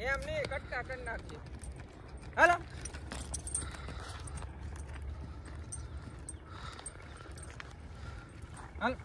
એમ નહીં કટકા કરી નાખજે હાલો હાલ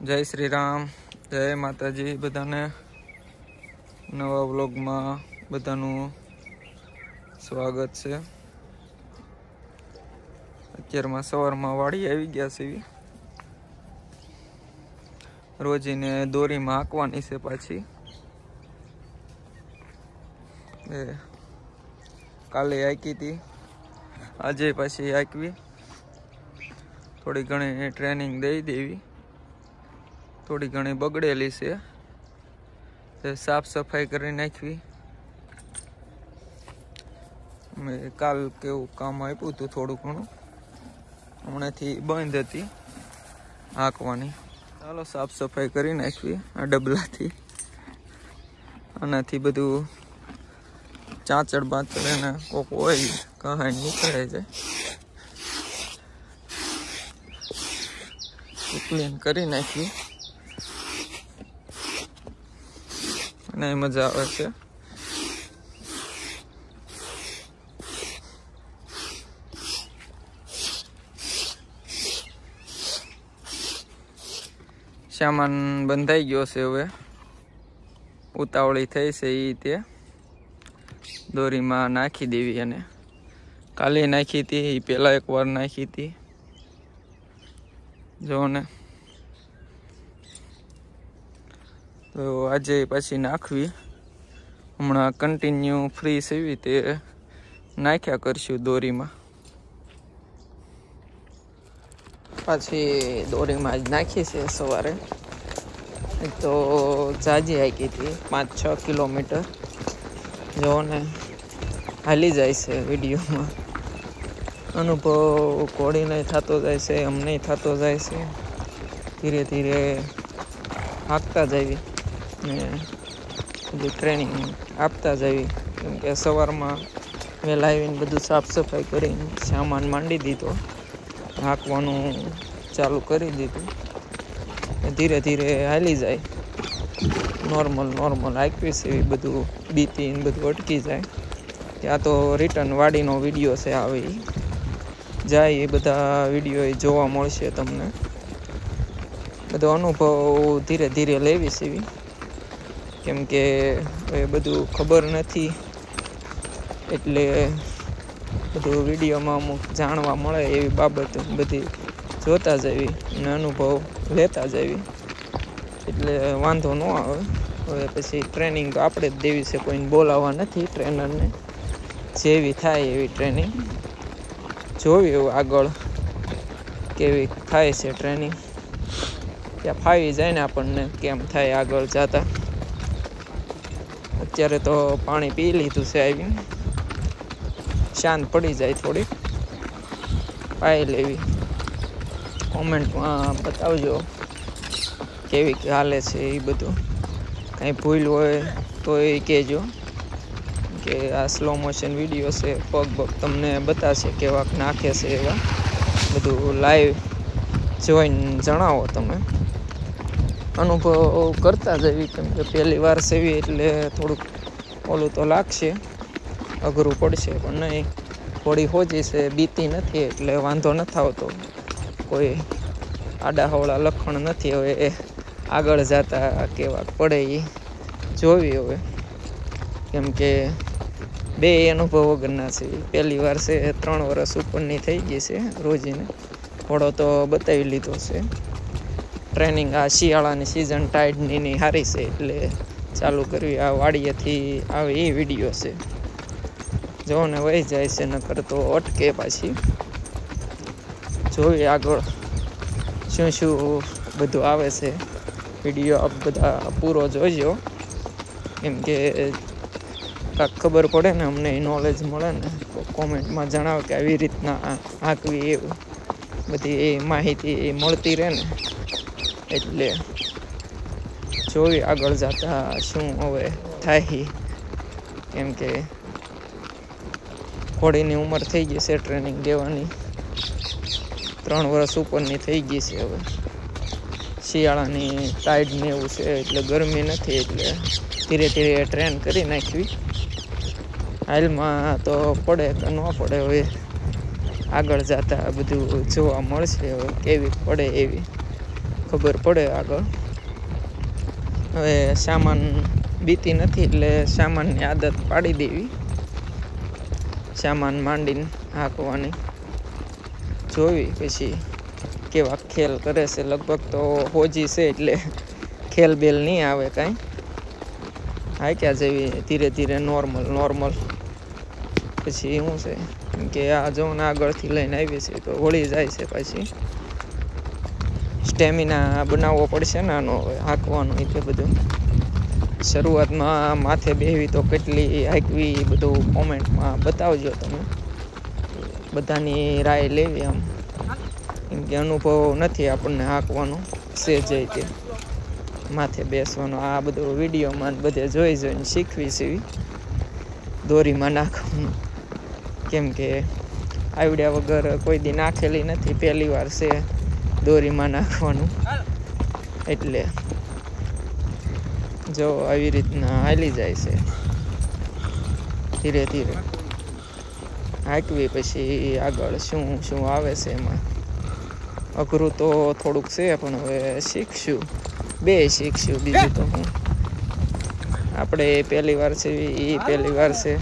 જય શ્રી રામ, જય માતાજી બધાને. નવા વ્લોગમાં બધાનું સ્વાગત છે. અત્યારમાં સવારમાં વાડી આવી ગયા છે. રોજીને દોરીમાં હાંકવાની છે પાછી. કાલે હાંકી હતી, આજે પાછી હાંકવી. થોડી ઘણી ટ્રેનિંગ દઈ દેવી. થોડી ઘણી બગડેલી છે, સાફ સફાઈ કરી નાખવી. મેં કાલ કેવું કામ આપ્યું હતું થોડું ઘણું, હમણાંથી બંધ હતી હાંકવાની. ચાલો સાફ સફાઈ કરી નાખવી. આ ડબલાથી આનાથી બધું ચાંચડ બાંચડ એને કોક હોય કહાઈ નીકળે છે. ક્લીન કરી નાખવી અને મજા આવે છે. સામાન બંધાઈ ગયો છે. હવે ઉતાવળી થઈ છે એ તે દોરીમાં નાખી દેવી. અને કાલે નાખી હતી, એ પહેલા એકવાર નાખી હતી. જો ને તો આજે પછી નાખવી. હમણાં કન્ટિન્યુ ફ્રી સેવી તે નાખ્યા કરશું દોરીમાં. પાછી દોરીમાં જ નાખી છે સવારે. તો જાજી હાકી હતી 5-6 કિલોમીટર. જો ને હાલી જાય છે વિડીયોમાં. અનુભવ ઘોડીને થતો જાય છે, અમને થતો જાય છે. ધીરે ધીરે હાંકતા જઈએ ને જે ટ્રેનિંગ આપતા જઈએ. કેમ કે સવારમાં વહેલા આવીને બધું સાફ સફાઈ કરીને સામાન માંડી દીધો, હાંકવાનું ચાલુ કરી દીધું. ધીરે ધીરે હાલી જાય. નોર્મલ હાંકવી છે એ બધું બીતી ને બધું અટકી જાય. ત્યાં તો રિટર્ન વાડીનો વિડીયો છે આવે જાય. એ બધા વિડીયો જોવા મળશે તમને. બધો અનુભવ ધીરે ધીરે લેવી છે. કેમ કે એ બધું ખબર નથી એટલે બધું વિડીયોમાં અમુક જાણવા મળે એવી બાબત બધી જોતા જવી અને અનુભવ લેતા જવી એટલે વાંધો ન આવે. હવે પછી ટ્રેનિંગ તો આપણે જ દેવી છે, કોઈને બોલાવવા નથી. ટ્રેનરને જેવી થાય એવી ટ્રેનિંગ જોવી. એવું આગળ કેવી થાય છે ટ્રેનિંગ, ત્યાં ફાવી જાય ને આપણને કેમ થાય આગળ જતા. અત્યારે તો પાણી પી લીધું છે આવીને, શાંત પડી જાય થોડીક. પાઈ લેવી. કોમેન્ટમાં બતાવજો કેવી હાલે છે એ બધું. કાંઈ ભૂલ હોય તો એ કહેજો કે આ સ્લો મોશન વિડીયો છે. પગ તમને બતાવશે કેવાક નાખે છે એવા. બધું લાઈવ જોઈને જણાવો તમે. અનુભવ કરતા જવી. કેમ કે પહેલી વાર સેવી એટલે થોડુંક ઓલું તો લાગશે, અઘરું પડશે. પણ નહીં, થોડી હોજી છે, બીતી નથી એટલે વાંધો નથી આવતો. કોઈ આડાહવળા લખણ નથી. હવે એ આગળ જતા કેવા પડે એ જોવી. હવે કેમ કે બે અનુભવ વગરના છે. પહેલી વાર છે, 3 વર્ષ ઉપરની થઈ ગઈ છે રોજીને. ઘોડો તો બતાવી લીધો છે. ટ્રેનિંગ આ શિયાળાની સિઝન ટાઈડની સારી છે એટલે ચાલુ કરવી. આ વાડીએથી આવે એ વિડીયો છે. જો ને વહી જાય છે, નકર તો અટકે પાછી. જોઈએ આગળ શું શું બધું આવે છે. વિડીયો આપ બધા પૂરો જોઈજો. કેમ કે કાંઈક ખબર પડે ને, અમને નોલેજ મળે ને. કોમેન્ટમાં જણાવો કે આવી રીતના હાંકવી, એવું બધી એ માહિતી મળતી રહે ને એટલે જોઈ આગળ જતા શું હવે થાય, કેમ કે ઘોડીની ઉંમર થઈ ગઈ છે ટ્રેનિંગ દેવાની, 3 વર્ષ ઉપરની થઈ ગઈ છે. હવે શિયાળાની ટાઈડ ને એવું છે એટલે ગરમી નથી, એટલે ધીરે ધીરે ટ્રેન કરી નાખવી. હાલમાં તો પડે કે ન પડે હવે આગળ જતા બધું જોવા મળશે. હવે કેવી પડે એવી ખબર પડે આગળ. હવે સામાન બીતી નથી એટલે સામાનની આદત પાડી દેવી, સામાન માંડીને હાંકવાની. જોવી પછી કેવા ખેલ કરે છે. લગભગ તો હોજી છે એટલે ખેલ બેલ નહીં આવે કાંઈ, હાંક્યા જેવી ધીરે ધીરે નોર્મલ. પછી શું છે કે આ જોને આગળથી લઈને આવી છે તો વળી જાય છે. પછી સ્ટેમિના બનાવવો પડશે ને આનો હાંકવાનો, એટલે બધું શરૂઆતમાં માથે બેહવી તો કેટલી હાંકવી બધું કોમેન્ટમાં બતાવજો તમે, બધાની રાય લેવી. આમ કેમ કે અનુભવ નથી આપણને હાંકવાનો, સહેજે તે માથે બેસવાનો. આ બધું વિડીયોમાં બધે જોઈને શીખવી છે દોરીમાં નાખવાનું, કેમ કે આવડ્યા વગર કોઈ દી નાખેલી નથી, પહેલી વાર છે દોરીમાં નાખવાનું. એટલે જો આવી રીતના હાલી જાય છે, ધીરે ધીરે હાંકવી. પછી આગળ શું આવે છે એમાં અઘરું તો થોડુંક છે, પણ હવે શીખશું, બીજું તો હું. આપણે પહેલી વાર છે એ પહેલી વાર છે,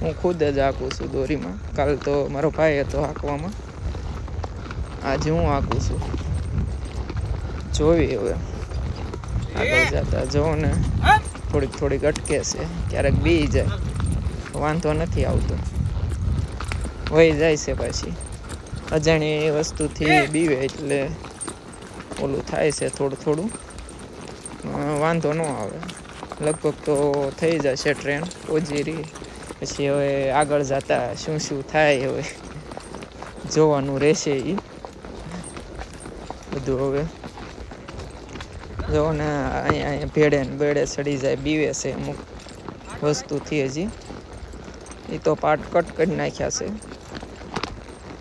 હું ખુદ જ હાંકું છું દોરીમાં. કાલ તો મારો ભાઈ હતો હાંકવામાં, આજે હું હાંકું છું. જોવી હવે આગળ જતા. જો ને થોડીક અટકે છે, ક્યારેક બી જાય, વાંધો નથી આવતો, વહી જાય છે. પછી અજાણી વસ્તુથી બીવે એટલે ઓલું થાય છે થોડું, વાંધો ન આવે. લગભગ તો થઈ જશે ટ્રેન ઓજીરી. પછી હવે આગળ જતા શું થાય હવે જોવાનું રહેશે એ બધું. હવે જો ને અહીંયા ભેડે ચડી જાય, બીવે છે અમુક વસ્તુથી. હજી એ તો પાર્ટ કટ કરી નાખ્યા છે.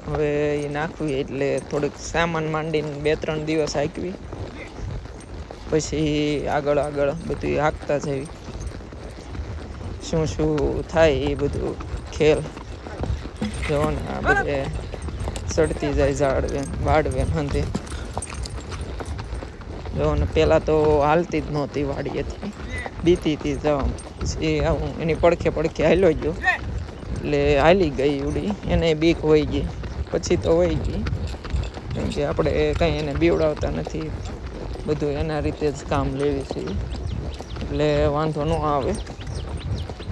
હવે એ નાખવી એટલે થોડીક સામાન માંડીને 2-3 દિવસ હાંકવી, પછી આગળ બધું હાંકતા જવી. શું થાય એ બધું ખેલ જો ને આ બધે ચડતી જાય વાડવે હંધે. જો ને પહેલાં તો હાલતી જ નહોતી વાડીએથી, બીતી હતી જવામાં. પછી આવું એની પડખે હાલ્યો ગયો એટલે હાલી ગઈ ઉડી, એને બીક વહી ગઈ. પછી તો વહી ગઈ, કેમ કે આપણે કંઈ એને બીવડાવતા નથી, બધું એના રીતે જ કામ લેવી છે, એટલે વાંધો ન આવે.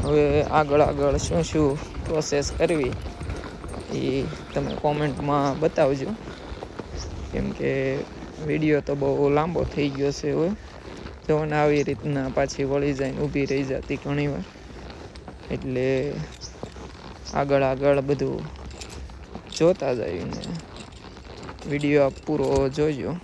હવે આગળ શું પ્રોસેસ કરવી એ તમે કોમેન્ટમાં બતાવજો, કેમ કે વિડીયો તો બહુ લાંબો થઈ ગયો છે. હવે જો ને આવી રીતના પાછી વળી જાય, ઊભી રહી જતી ઘણીવાર, એટલે આગળ બધું જોતા જાય ને વિડીયો પૂરો જોજો.